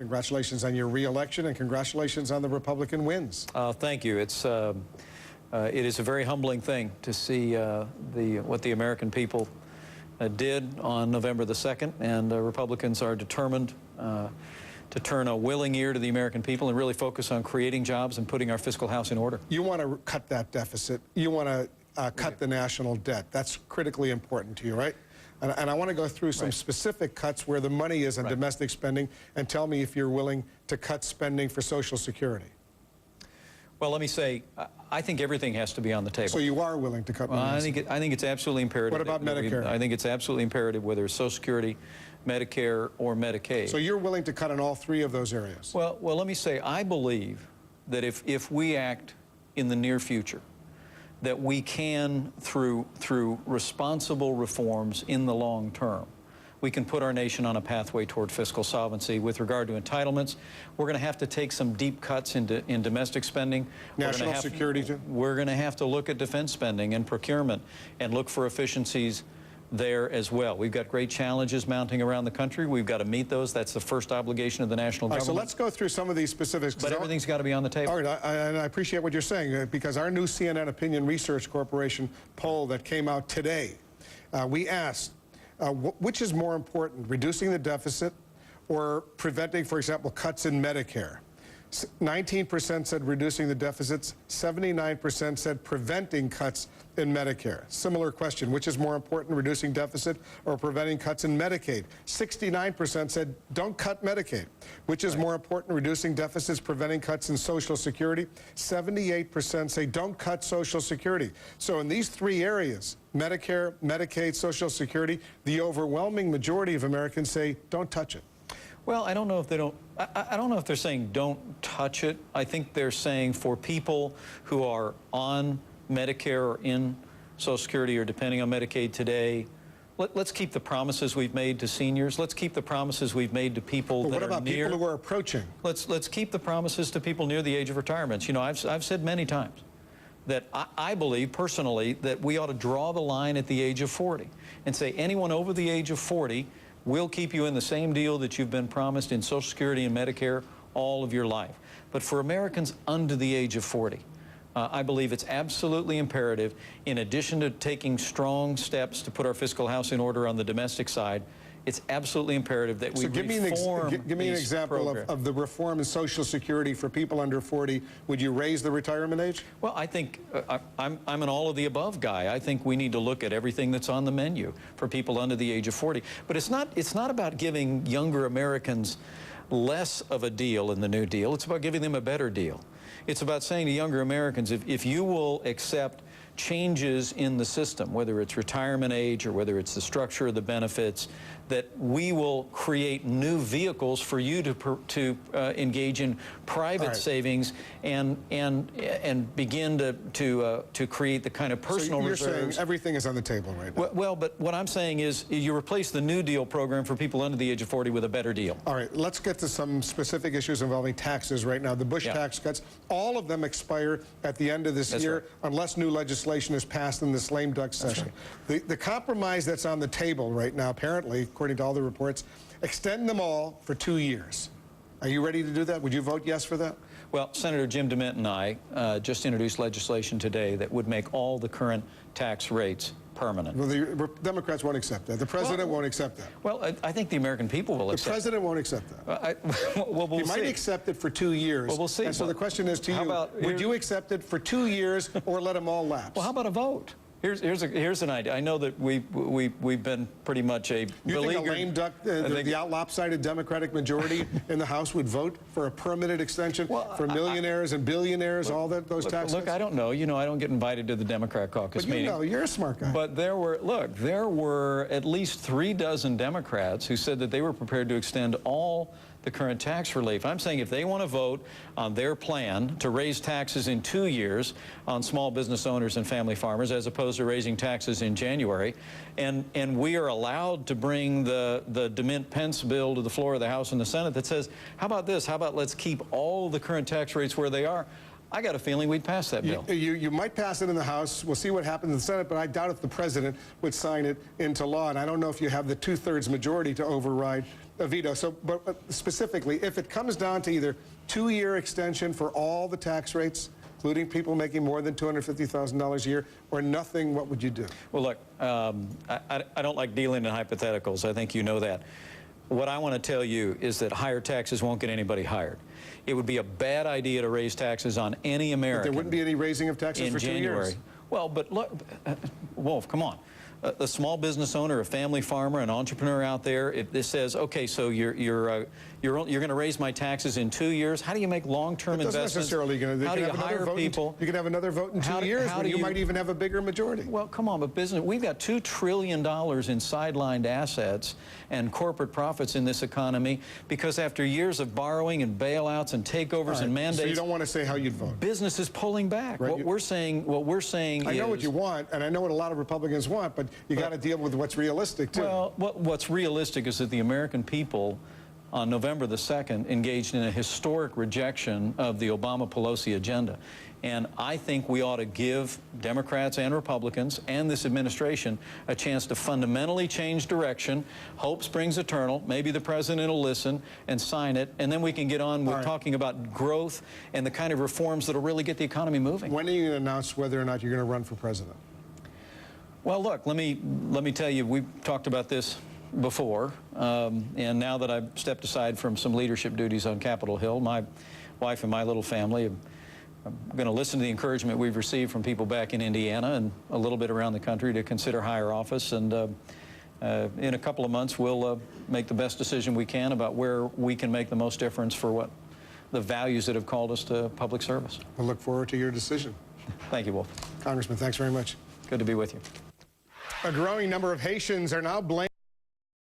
Congratulations on your re-election, and congratulations on the Republican wins. Thank you. It is a very humbling thing to see what the American people did on November the 2nd, and Republicans are determined to turn a willing ear to the American people and really focus on creating jobs and putting our fiscal house in order. You want to cut that deficit. You want to cut the national debt. That's critically important to you, right? And I want to go through some specific cuts where the money is on domestic spending, and tell me if you're willing to cut spending for Social Security. Well, let me say, I think everything has to be on the table. So you are willing to cut money? I think it's absolutely imperative. What about Medicare? I think it's absolutely imperative, whether it's Social Security, Medicare, or Medicaid. So you're willing to cut in all three of those areas? Well, let me say, I believe that if we act in the near future, that we can, through responsible reforms in the long term, we can put our nation on a pathway toward fiscal solvency. With regard to entitlements, we're going to have to take some deep cuts in domestic spending. National security, too? We're going to have to look at defense spending and procurement and look for efficiencies there as well. We've got great challenges mounting around the country. We've got to meet those. That's the first obligation of the national government. So let's go through some of these specifics. But everything's got to be on the table. All right, and I appreciate what you're saying, because our new CNN Opinion Research Corporation poll that came out today, we asked, which is more important, reducing the deficit or preventing, for example, cuts in Medicare? 19% said reducing the deficits, 79% said preventing cuts in Medicare. Similar question, which is more important, reducing deficit or preventing cuts in Medicaid? 69% said don't cut Medicaid. Which is more important, reducing deficits, preventing cuts in Social Security? 78% say don't cut Social Security. So in these three areas, Medicare, Medicaid, Social Security, the overwhelming majority of Americans say don't touch it. Well, I don't know if they don't. I don't know if they're saying don't touch it. I think they're saying for people who are on Medicare or in Social Security or depending on Medicaid today, let's keep the promises we've made to seniors. Let's keep the promises we've made to people that are near. What about people who are approaching? Let's keep the promises to people near the age of retirement. You know, I've said many times that I believe personally that we ought to draw the line at the age of 40 and say anyone over the age of 40, we'll keep you in the same deal that you've been promised in Social Security and Medicare all of your life. But for Americans under the age of 40, I believe it's absolutely imperative, in addition to taking strong steps to put our fiscal house in order on the domestic side, it's absolutely imperative that we reform. Give me an example of the reform in Social Security for people under 40. Would you raise the retirement age? Well, I think I'm an all of the above guy. I think we need to look at everything that's on the menu for people under the age of 40. But it's not about giving younger Americans less of a deal in the New Deal. It's about giving them a better deal. It's about saying to younger Americans, if you will accept changes in the system, whether it's retirement age or whether it's the structure of the benefits, that we will create new vehicles for you to engage in private savings and begin to create the kind of personal reserves. So you're saying everything is on the table right now? Well, but what I'm saying is you replace the New Deal program for people under the age of 40 with a better deal. All right, let's get to some specific issues involving taxes right now. The Bush tax cuts, all of them expire at the end of this year unless new legislation is passed in this lame duck session. The compromise that's on the table right now, apparently, according to all the reports, extend them all for 2 years. Are you ready to do that? Would you vote yes for that? Well, Senator Jim DeMint and I just introduced legislation today that would make all the current tax rates permanent. Well, the Democrats won't accept that. The president won't accept that. Well, I think the American people will accept it. The president won't accept that. We'll he might accept it for 2 years. Well, we'll see. And so the question is to you, would you accept it for 2 years or let them all lapse? Well, how about a vote? Here's an idea. I know that we've been pretty much a beleaguered. You think a lame duck, the out-lopsided Democratic majority in the House would vote for a permanent extension for millionaires and billionaires, those tax cuts? Look, I don't know. You know, I don't get invited to the Democrat caucus meeting. But you know, you're a smart guy. But there were at least 3 dozen Democrats who said that they were prepared to extend all the current tax relief. I'm saying if they want to vote on their plan to raise taxes in 2 years on small business owners and family farmers as opposed to raising taxes in January, and we are allowed to bring the DeMint-Pence bill to the floor of the House and the Senate that says, how about this? How about let's keep all the current tax rates where they are? I got a feeling we'd pass that bill. You might pass it in the House. We'll see what happens in the Senate, but I doubt if the president would sign it into law. And I don't know if you have the 2/3 majority to override a veto. So, but specifically, if it comes down to either 2-year extension for all the tax rates, including people making more than $250,000 a year, or nothing, what would you do? Well, look, I don't like dealing in hypotheticals. I think you know that. What I want to tell you is that higher taxes won't get anybody hired. It would be a bad idea to raise taxes on any American. But there wouldn't be any raising of taxes for 2 years. Well, but look, Wolf, come on. A small business owner, a family farmer, an entrepreneur out there, if this says, okay, so you're going to raise my taxes in 2 years, how do you make long-term investments? Necessarily going to. How do you hire people? You can have another vote in 2 years when you might even have a bigger majority. Well, come on, but we've got $2 trillion in sidelined assets and corporate profits in this economy because after years of borrowing and bailouts and takeovers and mandates. So you don't want to say how you'd vote. Business is pulling back. Right. What we're saying is. I know what you want, and I know what a lot of Republicans want, but you got to deal with what's realistic too. Well, what's realistic is that the American people on November the 2nd engaged in a historic rejection of the Obama-Pelosi agenda. And I think we ought to give Democrats and Republicans and this administration a chance to fundamentally change direction. Hope springs eternal. Maybe the president will listen and sign it, and then we can get on with talking about growth and the kind of reforms that will really get the economy moving. When are you going to announce whether or not you're going to run for president? Well, look, let me tell you, we've talked about this before, and now that I've stepped aside from some leadership duties on Capitol Hill, my wife and my little family, I'm going to listen to the encouragement we've received from people back in Indiana and a little bit around the country to consider higher office, and in a couple of months we'll make the best decision we can about where we can make the most difference for the values that have called us to public service. We'll look forward to your decision. Thank you, Wolf. Congressman, thanks very much. Good to be with you. A growing number of Haitians are now blaming